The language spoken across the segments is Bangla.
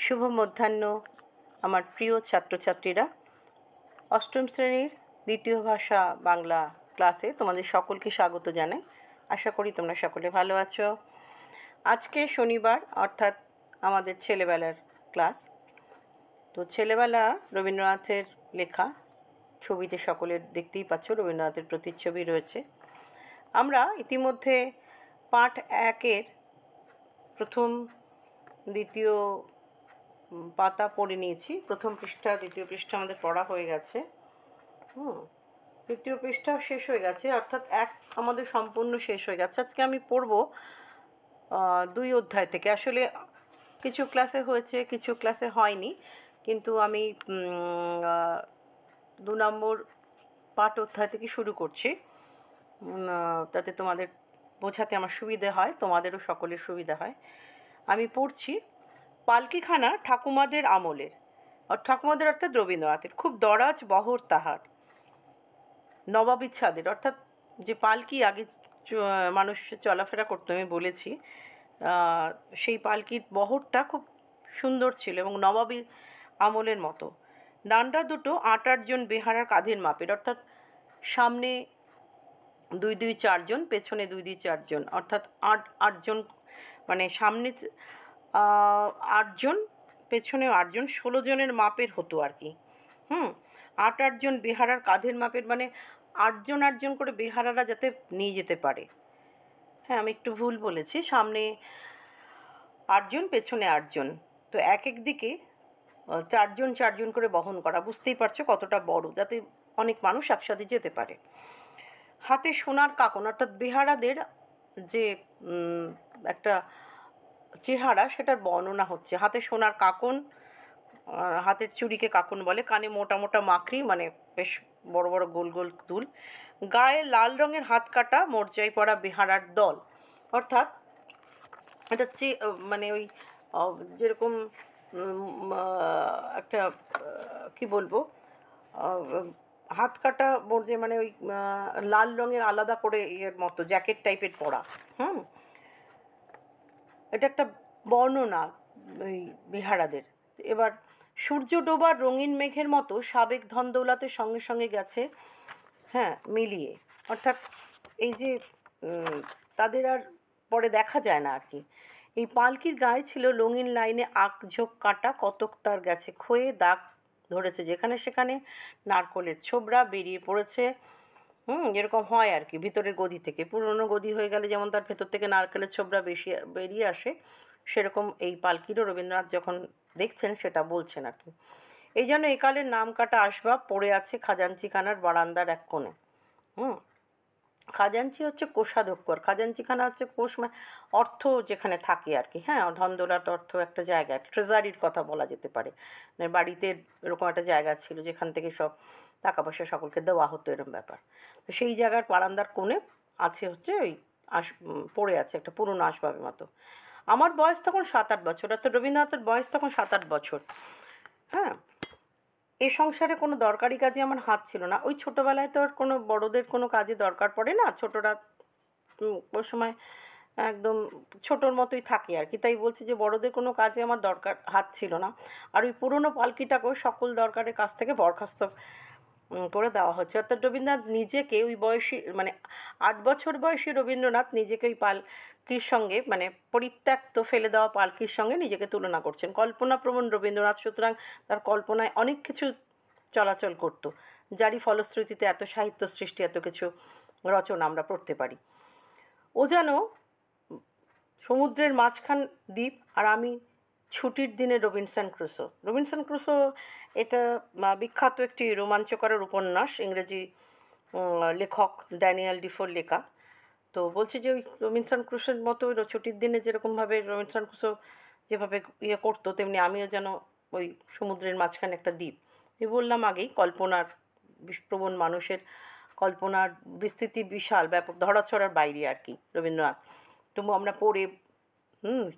শুভ মধ্যাহ্ন আমার প্রিয় ছাত্রছাত্রীরা। অষ্টম শ্রেণীর দ্বিতীয় ভাষা বাংলা ক্লাসে তোমাদের সকলকে স্বাগত জানাই। আশা করি তোমরা সকলে ভালো আছো। আজকে শনিবার, অর্থাৎ আমাদের ছেলেবেলার ক্লাস। তো ছেলেবেলা রবীন্দ্রনাথের লেখা, ছবিতে সকলের দেখতেই পাচ্ছ রবীন্দ্রনাথের প্রতিচ্ছবি রয়েছে। আমরা ইতিমধ্যে পাঠ 1-এর প্রথম দ্বিতীয় পাতা পড়ে নিয়েছি। প্রথম পৃষ্ঠা দ্বিতীয় পৃষ্ঠা আমাদের পড়া হয়ে গেছে। তৃতীয় পৃষ্ঠা শেষ হয়ে গেছে, অর্থাৎ আমাদের সম্পূর্ণ শেষ হয়ে গেছে। আজকে আমি পড়ব 2 অধ্যায় থেকে। আসলে কিছু ক্লাসে হয়েছে, কিছু ক্লাসে হয়নি, কিন্তু আমি 2 নম্বর পাঠ অধ্যায় থেকে শুরু করছি, তাতে তোমাদের বোঝাতে আমার সুবিধে হয়, তোমাদেরও সকলের সুবিধা হয়। আমি পড়ছি, পালকিখানা ঠাকুমাদের আমলের, ঠাকুমাদের অর্থাৎ রবীন্দ্রনাথের, খুব দরাজ বহর তাহার, নবাবী ছাদের, অর্থাৎ যে পালকি আগে মানুষ চলাফেরা করতো, আমি বলেছি, সেই পালকির বহরটা খুব সুন্দর ছিল এবং নবাবী আমলের মতো। ডান্ডা দুটো 8-8 জন বেহারার কাঁধের মাপের, অর্থাৎ সামনে 2-2 4 জন, পেছনে 2-2 4 জন, অর্থাৎ 8 জন, মানে সামনে 8 জন, পেছনেও 8 জন, 16 জনের মাপের হতো আর কি। 8-8 জন বেহারার কাঁধের মাপের, মানে 8 জন করে বেহারারা যাতে নিয়ে যেতে পারে। হ্যাঁ, আমি একটু ভুল বলেছি, সামনে 8 জন, পেছনে 8 জন, তো এক দিকে 4 জন করে বহন করা। বুঝতেই পারছো কতটা বড়, যাতে অনেক মানুষ একসাথে যেতে পারে। হাতে সোনার কাকন, অর্থাৎ বেহারাদের যে একটা চেহারা, সেটার বর্ণনা হচ্ছে। হাতে সোনার কাকন, হাতের চুড়িকে কাকন বলে, কানে মোটা মোটা মাকড়ি, মানে বেশ বড় বড় গোল গোল দুল, গায়ে লাল রঙের হাত কাটা মোর্চাই পরা বেহারার দল, অর্থাৎ এটা মানে ওই যেরকম একটা কি বলবো, হাত কাটা মোর্চে, মানে ওই লাল রঙের আলাদা করে ইয়ের মতো জ্যাকেট টাইপের পরা। এটা একটা বর্ণনা ওই বেহারাদের। এবার সূর্য ডোবার রঙিন মেঘের মতো সাবেক ধন দৌলতের সঙ্গে সঙ্গে গেছে, মিলিয়ে, অর্থাৎ এই যে তাদের আর পরে দেখা যায় না আর কি। এই পালকির গায়ে ছিল রঙিন লাইনে আঁকঝোঁক কাটা, কতক তার গেছে ক্ষয়ে, দাগ ধরেছে যেখানে সেখানে, নারকলের ছোবড়া বেরিয়ে পড়েছে, যেরকম হয় আর কি ভিতরের গদি থেকে। পুরনো গদি হয়ে গেলে যেমন তার ভেতর থেকে নারকেলের ছোবড়া বেশি বেরিয়ে আসে, সেরকম এই পালকিরও রবীন্দ্রনাথ যখন দেখছেন সেটা বলছেন আর কি। এই জন্য একালের নাম কাটা আসবাব পড়ে আছে খাজাঞ্চিখানার বারান্দার এক কোণে। খাজাঞ্চি হচ্ছে কোষাধ্যক্ষ, আর খাজাঞ্চিখানা হচ্ছে কোষ, মানে অর্থ যেখানে থাকে আর কি। ধন দৌলত অর্থ একটা জায়গা, ট্রেজারির কথা বলা যেতে পারে। বাড়িতে এরকম একটা জায়গা ছিল যেখান থেকে সব টাকা পয়সা সকলকে দেওয়া হতো, এরকম ব্যাপার। তো সেই জায়গার বারান্দার কোণে আছে হচ্ছে ওই পড়ে আছে একটা পুরনো আসবাবের মতো। আমার বয়স তখন 7-8 বছর, অর্থাৎ রবীন্দ্রনাথের বয়স তখন 7-8 বছর। এ সংসারে কোনো দরকারি কাজে আমার হাত ছিল না। ওই ছোটোবেলায় তো আর কোনো বড়োদের কোনো কাজে দরকার পড়ে না, ছোটরা ওই সময় একদম ছোটোর মতোই থাকে আর কি। তাই বলছি যে বড়োদের কোনো কাজে আমার হাত ছিল না। আর ওই পুরনো পালকিটাকেও সকল দরকারের কাছ থেকে বরখাস্ত করে দেওয়া হচ্ছে। অর্থাৎ রবীন্দ্রনাথ নিজেকে ওই বয়সী, মানে 8 বছর বয়সী রবীন্দ্রনাথ নিজেকে ওই পালকির সঙ্গে, মানে পরিত্যক্ত ফেলে দেওয়া পালকির সঙ্গে নিজেকে তুলনা করছেন। কল্পনাপ্রবণ রবীন্দ্রনাথ, সুতরাং তার কল্পনায় অনেক কিছু চলাচল করতো, যারই ফলশ্রুতিতে এত সাহিত্য সৃষ্টি, এত কিছু রচনা আমরা পড়তে পারি। ও যেন সমুদ্রের মাঝখান দ্বীপ, আর আমি ছুটির দিনে রবিনসন ক্রুসো। রবিনসন ক্রুসো এটা বিখ্যাত একটি রোমাঞ্চকর উপন্যাস, ইংরেজি লেখক ড্যানিয়েল ডিফোর লেখা। তো বলছি যে ওই রবিনসন ক্রুসোর মতো ছুটির দিনে যেরকমভাবে রবিনসন ক্রুসো যেভাবে ইয়ে করতো, তেমনি আমিও যেন ওই সমুদ্রের মাঝখানে একটা দ্বীপ। এই বললাম আগেই, কল্পনার প্রবণ মানুষের কল্পনার বিস্তৃতি বিশাল, ব্যাপক, ধরাছড়ার বাইরে আর কি রবীন্দ্রনাথ। তবু আমরা পড়ে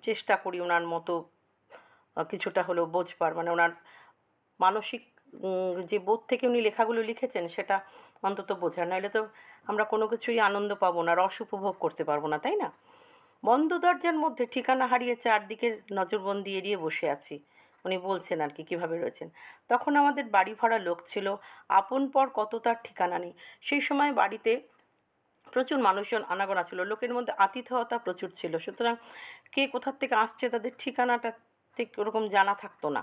চেষ্টা করি ওনার মতো কিছুটা হলেও বোঝবার, মানে ওনার মানসিক যে বোধ থেকে উনি লেখাগুলো লিখেছেন সেটা অন্তত বোঝার, নাহলে তো আমরা কোনো কিছুই আনন্দ পাবো না, রস উপভোগ করতে পারবো না, তাই না? বন্ধ দরজার মধ্যে ঠিকানা হারিয়ে চারদিকের নজরবন্দি এড়িয়ে বসে আছি, উনি বলছেন আর কি কীভাবে রয়েছেন। তখন আমাদের বাড়ি ভরা লোক ছিল, আপন পর কত তার ঠিকানা নেই। সেই সময় বাড়িতে প্রচুর মানুষজন আনাগোনা ছিল, লোকের মধ্যে আতিথেয়তা প্রচুর ছিল, সুতরাং কে কোথার থেকে আসছে তাদের ঠিকানাটা ঠিক ওরকম জানা থাকতো না।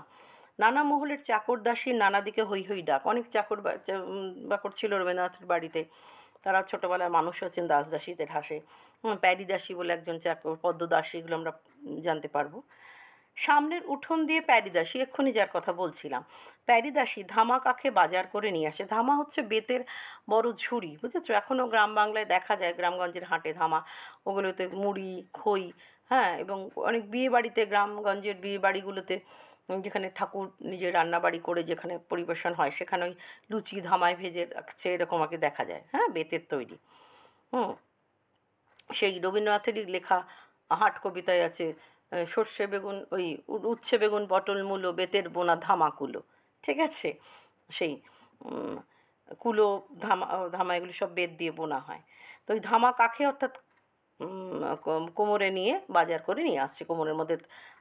নানা মহলের চাকর দাসী, নানা দিকে হৈ হৈ ডাক। অনেক বাকর ছিল রবীন্দ্রনাথের বাড়িতে, তারা ছোটোবেলায় মানুষ হচ্ছেন দাস দাসীদের হাসে। প্যারি দাসী বলে একজন চাকর, পদ্মদাসী, এগুলো আমরা জানতে পারবো। সামনের উঠোন দিয়ে প্যারিদাসী, এক্ষুনি যার কথা বলছিলাম, প্যারিদাসী ধামা কাখে বাজার করে নিয়ে আসে। ধামা হচ্ছে বেতের বড় ঝুড়ি, বুঝেছো? এখনও গ্রাম বাংলায় দেখা যায়, গ্রামগঞ্জের হাটে ধামা, ওগুলোতে মুড়ি, খই, হ্যাঁ, এবং অনেক বিয়ে বাড়িতে, গ্রামগঞ্জের বিয়ে বাড়িগুলোতে যেখানে ঠাকুর নিজে রান্নাবাড়ি করে যেখানে পরিবেশন হয়, সেখানে ওই লুচি ধামায় ভেজে রাখছে, এরকম আগে দেখা যায়, হ্যাঁ, বেতের তৈরি। সেই রবীন্দ্রনাথেরই লেখা হাট কবিতায় আছে, সর্ষে বেগুন, ওই উচ্ছে বেগুন পটল মূলো, বেতের বোনা ধামা কুলো। ঠিক আছে? সেই কুলো, ধামা এগুলো সব বেত দিয়ে বোনা হয়। তো ওই ধামা কাখে, অর্থাৎ কোমরে নিয়ে বাজার করে নিয়ে আসছে, কোমরের মধ্যে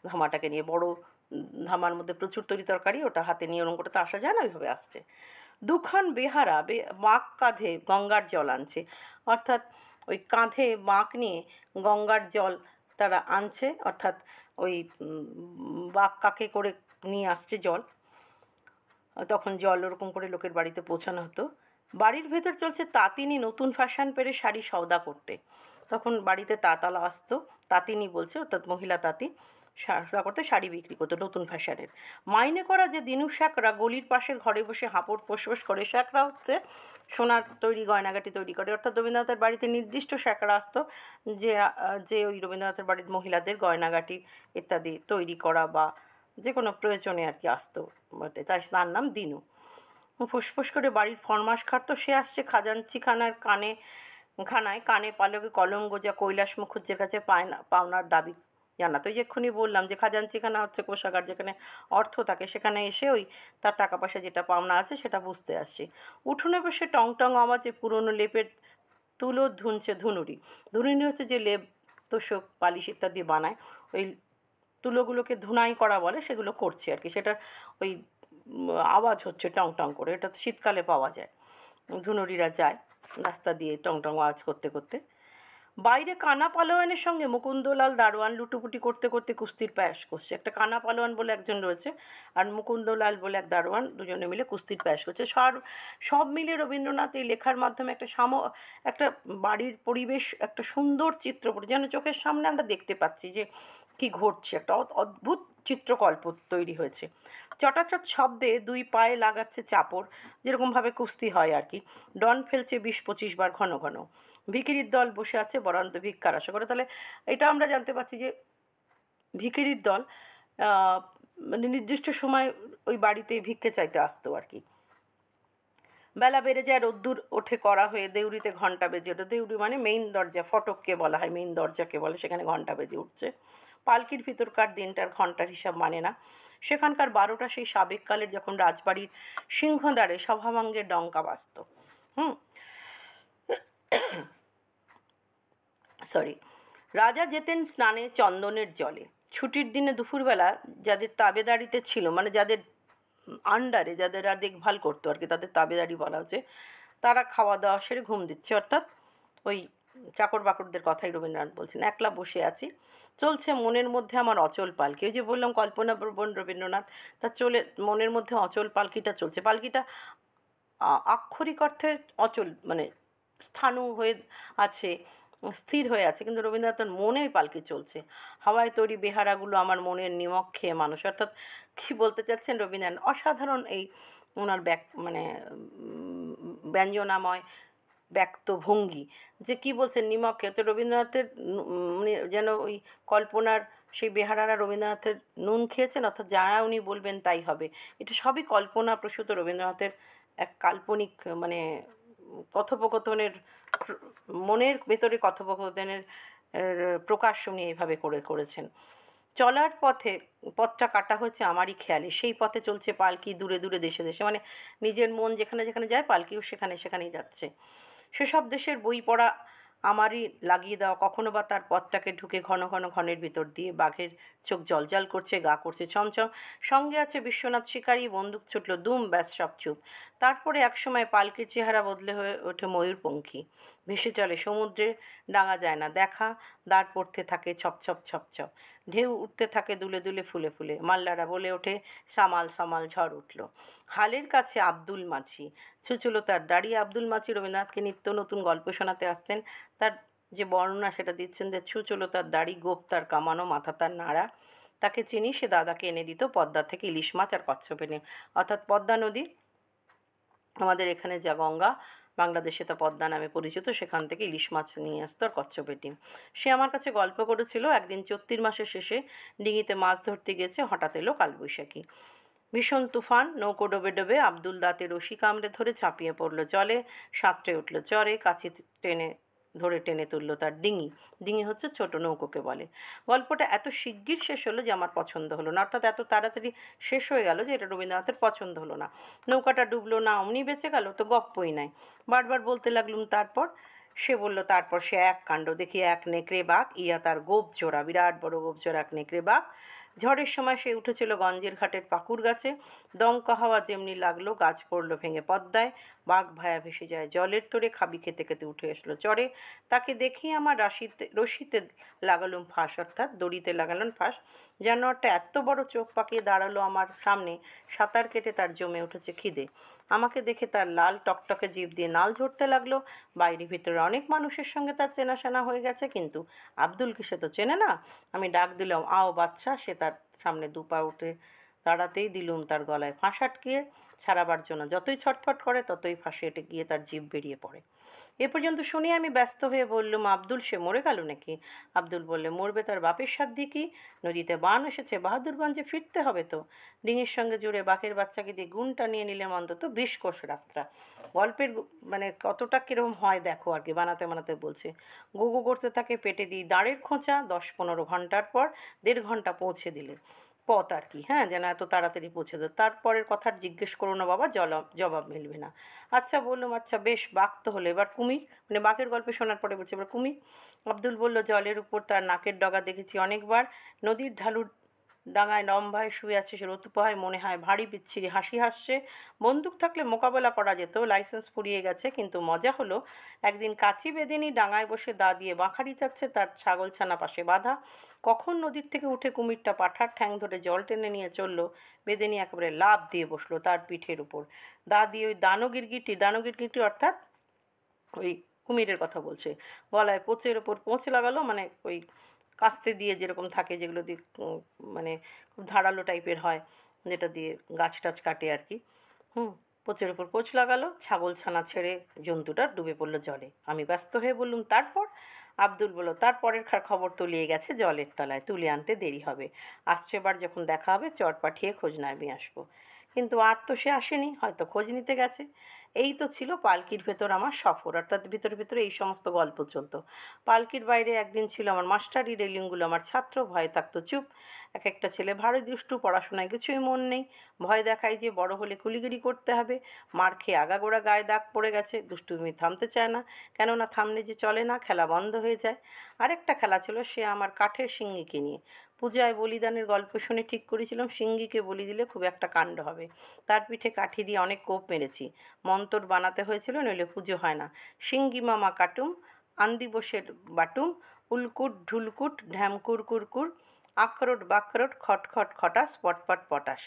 ধামাটাকে নিয়ে, বড় ধামার মধ্যে প্রচুর তরি তরকারি, ওটা হাতে নিয়ে ওরকম করে তো আসা যায় না, ওইভাবে আসছে। দুখান বেহারা বাঁক কাঁধে গঙ্গার জল আনছে, অর্থাৎ ওই কাঁধে বাঁক নিয়ে গঙ্গার জল তারা আনছে, অর্থাৎ ওই বাঁক কাকে করে নিয়ে আসছে জল। তখন জল ওরকম করে লোকের বাড়িতে পৌঁছানো হতো। বাড়ির ভেতর চলছে তাঁতিনি নতুন ফ্যাশন পেরে শাড়ি সওদা করতে। তখন বাড়িতে তাঁতালা আসতো, তাঁতিনি বলছে, অর্থাৎ মহিলা তাঁতি, সওদা করতে, শাড়ি বিক্রি করতো নতুন ফ্যাশনের। মাইনে করা যে দিনু শ্যাকরা গলির পাশের ঘরে বসে হাঁপড় পোষপোষ করে। শ্যাকরা হচ্ছে সোনার তৈরি গয়নাগাটি তৈরি করে, অর্থাৎ রবীন্দ্রনাথের বাড়িতে নির্দিষ্ট শ্যাকরা আসতো, যে ওই রবীন্দ্রনাথের বাড়ির মহিলাদের গয়নাগাটি ইত্যাদি তৈরি করা বা যে কোনো প্রয়োজনে আর কি আসতো, তাই তার নাম দিনু। ফুসফুস করে বাড়ির ফরমাস খাটতো, সে আসছে খাজাঞ্চি খানায় কানে পালকে কলম গোজা কৈলাস মুখুজ্জের কাছে পাওনার দাবি জানাতো। ওই যে এক্ষুনি বললাম যে খাজাঞ্চিখানা হচ্ছে কোষাগার, যেখানে অর্থ থাকে, সেখানে এসে ওই তার টাকা পয়সা যেটা পাওনা আছে সেটা বুঝতে আসছি। উঠোনে বসে টং টং আওয়াজে পুরনো লেপের তুলো ধুনছে ধুনুরি। ধুনুরি হচ্ছে যে লেপ, তোষক, পালিশ ইত্যাদি বানায়, ওই তুলোগুলোকে ধুনাই করা বলে, সেগুলো করছে আর কি, সেটা ওই আওয়াজ হচ্ছে টং টং করে। এটা শীতকালে পাওয়া যায়, ধুনুরিরা যায় রাস্তা দিয়ে টং টং আওয়াজ করতে করতে। বাইরে কানা পালোয়ানের সঙ্গে মুকুন্দলাল দারোয়ান লুটোপুটি করতে করতে কুস্তির পায়াস করছে। একটা কানা পালোয়ান বলে একজন রয়েছে, আর মুকুন্দলাল বলে এক দারোয়ান, দুজনে মিলে কুস্তির পায়াস করছে। সব মিলে রবীন্দ্রনাথ এই লেখার মাধ্যমে একটা বাড়ির পরিবেশ, একটা সুন্দর চিত্রপট যেন চোখের সামনে আমরা দেখতে পাচ্ছি যে কি ঘটছে, একটা অদ্ভুত চিত্রকল্প তৈরি হয়েছে। চটাচট শব্দে দুই পায়ে লাগাচ্ছে চাপড়, যেরকমভাবে কুস্তি হয় আর কি। ডন ফেলছে 20-25 বার ঘন ঘন। ভিখিরির দল বসে আছে বরান্ত ভিক্ষার আশা করে। তাহলে এটা আমরা জানতে পারছি যে ভিখিরির দল মানে নির্দিষ্ট সময় ওই বাড়িতে ভিক্ষে চাইতে আসতো আর কি। বেলা বেড়ে যায়, রোদ্দুর ওঠে করা হয়ে, দেউড়িতে ঘণ্টা বেজে ওঠে। দেউড়ি মানে মেইন দরজা, ফটককে বলা হয়, মেইন দরজাকে বলে, সেখানে ঘণ্টা বেজে উঠছে। পালকির ভিতরকার দিনটার ঘণ্টার হিসাব মানে না, সেখানকার 12টা সেই সাবেককালের, যখন রাজবাড়ির সিংহদ্বারে সভাভঙ্গের ডঙ্কা বাজত। রাজা যেতেন স্নানে চন্দনের জলে। ছুটির দিনে দুপুরবেলা যাদের তাবেদারিতে ছিল, মানে যাদের আন্ডারে যাদেরা দেখভাল করতো আর কি, তাদের তাবেদারি বলা হচ্ছে, তারা খাওয়া দাওয়া সেরে ঘুম দিচ্ছে, অর্থাৎ ওই চাকর বাকরদের কথাই রবীন্দ্রনাথ বলছেন। একলা বসে আছি, চলছে মনের মধ্যে আমার অচল পালকি। ওই যে বললাম কল্পনাপ্রবণ রবীন্দ্রনাথ, তার মনের মধ্যে অচল পালকিটা চলছে। পালকিটা আক্ষরিক অর্থে অচল, মানে স্থাণু হয়ে আছে, স্থির হয়ে আছে, কিন্তু রবীন্দ্রনাথের মনেই পালকি চলছে। হাওয়ায় তৈরি বেহারাগুলো আমার মনের নিমক খেয়ে মানুষ। অর্থাৎ কী বলতে চাচ্ছেন রবীন্দ্রনাথ? অসাধারণ এই ওনার মানে ব্যঞ্জনাময় ব্যক্ত ভঙ্গি, যে কী বলছেন নিমক খেয়ে। তো রবীন্দ্রনাথের যেন ওই কল্পনার সেই বেহারারা রবীন্দ্রনাথের নুন খেয়েছেন, অর্থাৎ যা উনি বলবেন তাই হবে। এটা সবই কল্পনা প্রসূত রবীন্দ্রনাথের এক কাল্পনিক, মানে কথোপকথনের, মনের ভেতরে কথোপকথনের প্রকাশ উনি এইভাবে করেছেন। চলার পথটা কাটা হয়েছে আমারই খেয়ালে, সেই পথে চলছে পালকি দূরে দূরে দেশে দেশে, মানে নিজের মন যেখানে যেখানে যায় পালকিও সেখানেই যাচ্ছে। সেসব দেশের বই পড়া আমারই লাগিয়ে দেওয়া, কখনো বা তার পথটাকে ঢুকে ঘন ঘন ঘনের ভিতর দিয়ে। বাঘের চোখ জ্বলজ্বল করছে, গা করছে ছমছম, সঙ্গে আছে বিশ্বনাথ শিকারী। বন্দুক ছুটল দুম, ব্যাস সব চুপ। তারপরে একসময় পালকির চেহারা বদলে হয়ে ওঠে ময়ূরপঙ্খী, ভেসে চলে সমুদ্রে, ডাঙা যায় না দেখা, দাঁড় পড়তে থাকে ছপছপ ছপছপ, ঢেউ উঠতে থাকে দুলে দুলে ফুলে ফুলে। মাল্লারা বলে ওঠে, সামাল সামাল ঝড় উঠল। হালের কাছে আব্দুল মাছি, ছুচলো তার দাড়ি। আব্দুল মাছি রবীন্দ্রনাথকে নিত্য নতুন গল্প শোনাতে আসতেন। তার যে বর্ণনা সেটা দিচ্ছেন যে ছুচলো তার দাড়ি, গোপ তার কামানো, মাথা তার নাড়া। তাকে চিনি, সে দাদাকে এনে দিত পদ্মা থেকে ইলিশ মাছ আর কচ্ছপে নিয়ে। অর্থাৎ পদ্মা নদী, আমাদের এখানে যা গঙ্গা, বাংলাদেশে তা পদ্মা নামে পরিচিত, সেখান থেকে ইলিশ মাছ নিয়ে আসতো আর কচ্ছপের ডিম। সে আমার কাছে গল্প করেছিল একদিন চৈত্র মাসের শেষে ডিঙিতে মাছ ধরতে গেছে, হঠাৎ এলো কালবৈশাখী, ভীষণ তুফান। নৌকো ডোবে ডোবে আব্দুল দাঁতে রশি কামড়ে ধরে ঝাঁপিয়ে পড়ল জলে, সাঁতরে উঠল চরে, কাছে টেনে ধরে টেনে তুলল তার ডিঙি। ডিঙি হচ্ছে ছোট নৌকোকে বলে। গল্পটা এত শিগগির শেষ হলো যে আমার পছন্দ হলো না, অর্থাৎ এত তাড়াতাড়ি শেষ হয়ে গেল যে এটা রবীন্দ্রনাথের পছন্দ হলো না। নৌকাটা ডুবলো না, অমনি বেঁচে গেল, তো গপ্পই নাই। বারবার বলতে লাগলুম তারপর। সে বলল, তারপর সে এক কাণ্ড দেখি, এক নেকড়ে বাঘ, ইয়া তার গোপ জোড়া, বিরাট বড় গোপ জোড়া এক নেকড়ে বাঘ। ঝড়ের সময় সে উঠেছিল গঞ্জের ঘাটের পাকুর গাছে, দমকা হাওয়া যেমনি লাগলো গাছ পড়লো ভেঙে পদ্মায়, বাঘ ভায়া ভেসে যায় জলের তোড়ে, খাবি খেতে খেতে উঠে আসলো চরে। তাকে দেখি আমার রশিতে লাগালুম ফাঁস, অর্থাৎ দড়িতে লাগালাম ফাঁস। জানোয়ারটা এত বড় চোখ পাকিয়ে দাঁড়ালো আমার সামনে, সাঁতার কেটে তার জমে উঠেছে খিদে। আমাকে দেখে তার লাল টকটকে জিভ দিয়ে নাল ঝরতে লাগলো। বাইরে ভিতরে অনেক মানুষের সঙ্গে তার চেনাশোনা হয়ে গেছে, কিন্তু আব্দুলকে সে তো চেনে না। আমি ডাক দিলাম, আও বাচ্চা। সে তার সামনে দুপা উঠে দাঁড়াতেই দিলুম তার গলায় ফাঁস আটকিয়ে, ছাড়াবার জন্য যতই ছটফট করে ততই ফাঁসে এটে গিয়ে তার জিভ বেরিয়ে পড়ে। এ পর্যন্ত শুনে আমি ব্যস্ত হয়ে বললুম, আব্দুল সে মরে গেল নাকি? আব্দুল বললে, মরবে তার বাপের সাধ্যি কি? নদীতে বান এসেছে, বাহাদুরগঞ্জে ফিরতে হবে তো। ডিঙির সঙ্গে জুড়ে বাঘের বাচ্চাকে দিয়ে গুণ টানিয়ে নিলাম অন্তত 20 কোষ রাস্তা। গল্পের মানে কতটা কীরকম হয় দেখো আর কি, বানাতে বানাতে বলছে। গোগো করতে থাকে, পেটে দিই দাঁড়ের খোঁচা, 10-15 ঘন্টার পর 1.5 ঘন্টা পৌঁছে দিলে পথ আর কি, হ্যাঁ, যেন এত তাড়াতাড়ি পৌঁছে দেয়। তারপরের কথা জিজ্ঞেস করো না বাবা, জবাব মিলবে না। আচ্ছা বললাম, আচ্ছা বেশ, বাঘ তো হলো, এবার কুমির? মানে বাঘের গল্প শোনার পরে বলছে এবার কুমির। আব্দুল বলল, জলের উপর তার নাকের ডগা দেখেছি অনেকবার। নদীর ঢালুর ডাঙায় লম্বায় শুয়ে আছে সে, রতুপায় মনে হয় ভারী বিচ্ছিরি হাসি হাসছে। বন্দুক থাকলে মোকাবেলা করা যেত, লাইসেন্স ফুরিয়ে গেছে। কিন্তু মজা হলো, একদিন কাচি বেদিনী ডাঙায় বসে দা দিয়ে বাঁখারি চাচ্ছে, তার ছাগলছানা পাশে বাঁধা। কখন নদীর থেকে উঠে কুমিরটা পাঠার ঠ্যাং ধরে জল টেনে নিয়ে চলল। বেদিনী একেবারে লাফ দিয়ে বসলো তার পিঠের উপর। দা দিয়ে ওই দানগিরগিটি অর্থাৎ ওই কুমিরের কথা বলছে, গলায় পোঁচের ওপর পোঁচ লাগালো, মানে ওই কাস্তে দিয়ে যেরকম থাকে, যেগুলো দিয়ে মানে খুব ধারালো টাইপের হয়, যেটা দিয়ে গাছ টাছ কাটে আর কি। পোঁচের ওপর পোঁচ লাগালো, ছাগল ছানা ছেড়ে জন্তুটা ডুবে পড়লো জলে। আমি ব্যস্ত হয়ে বললুম, তারপর? আব্দুল বলল, তারপরের খবর তলিয়ে গেছে জলের তলায়, তুলে আনতে দেরি হবে। আসছে বার যখন দেখা হবে চট পাঠিয়ে খোঁজ নিয়ে আসবো। কিন্তু আর তো সে আসেনি, হয়তো খোঁজ নিতে গেছে। এই তো ছিল পালকির ভেতর আমার সফর, অর্থাৎ ভিতরে ভিতরে এই সমস্ত গল্প চলতো। পালকির বাইরে একদিন ছিল আমার মাস্টারি, রেলিংগুলো আমার ছাত্র, ভয়ে থাকতো চুপ। এক একটা ছেলে ভারী দুষ্টু, পড়াশোনায় কিছুই মন নেই, ভয় দেখায় যে বড় হলে কুলিগিরি করতে হবে। মার খেয়ে আগাগোড়া গায়ে দাগ পড়ে গেছে, দুষ্টুমি থামতে চায় না, কেননা থামলে যে চলে না, খেলা বন্ধ হয়ে যায়। আরেকটা খেলা ছিল সে আমার কাঠের শিঙ্গিকে নিয়ে। পূজায় বলিদানের গল্প শুনে ঠিক করেছিলাম শিঙ্গিকে বলি দিলে খুব একটা কাণ্ড হবে। তার পিঠে কাঠি দিয়ে অনেক কোপ মেরেছি, মন্তর বানাতে হয়েছিল, নইলে পুজো হয় না। শিঙ্গি মামা কাটুম, আন্দিবসের বাটুম, উলকুট ঢুলকুট ঢ্যামকুর কুরকুর, আখরোট বাখরোট, খটখট খটাস, পটপট পটাশ।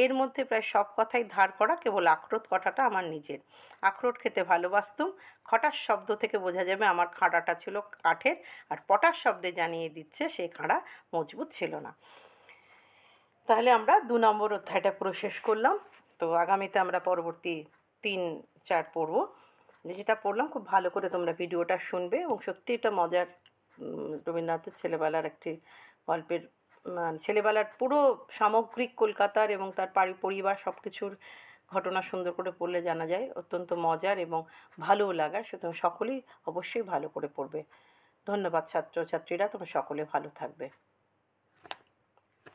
এর মধ্যে প্রায় সব কথাই ধার করা, কেবল আখরোট কথাটা আমার নিজের। আখরোট খেতে ভালোবাসতুম, খটাস শব্দ থেকে বোঝা যাবে আমার খাঁড়াটা ছিল কাঠের, আর পটাশ শব্দে জানিয়ে দিচ্ছে সেই খাঁড়া মজবুত ছিল না। তাহলে আমরা 2 নম্বর অধ্যায়টা পুরো শেষ করলাম। তো আগামীতে আমরা পরবর্তী 3-4 পড়ব। যেটা পড়লাম খুব ভালো করে তোমরা ভিডিওটা শুনবে, এবং সত্যি এটা মজার। রবীন্দ্রনাথের ছেলেবেলার একটি গল্পের, ছেলেবেলার পুরো সামগ্রিক কলকাতার এবং তার পরিবার সব কিছুর ঘটনা সুন্দর করে পড়লে জানা যায়, অত্যন্ত মজার এবং ভালোও লাগার। সুতরাং সকলেই অবশ্যই ভালো করে পড়বে। ধন্যবাদ ছাত্রছাত্রীরা, তোমরা সকলে ভালো থাকবে।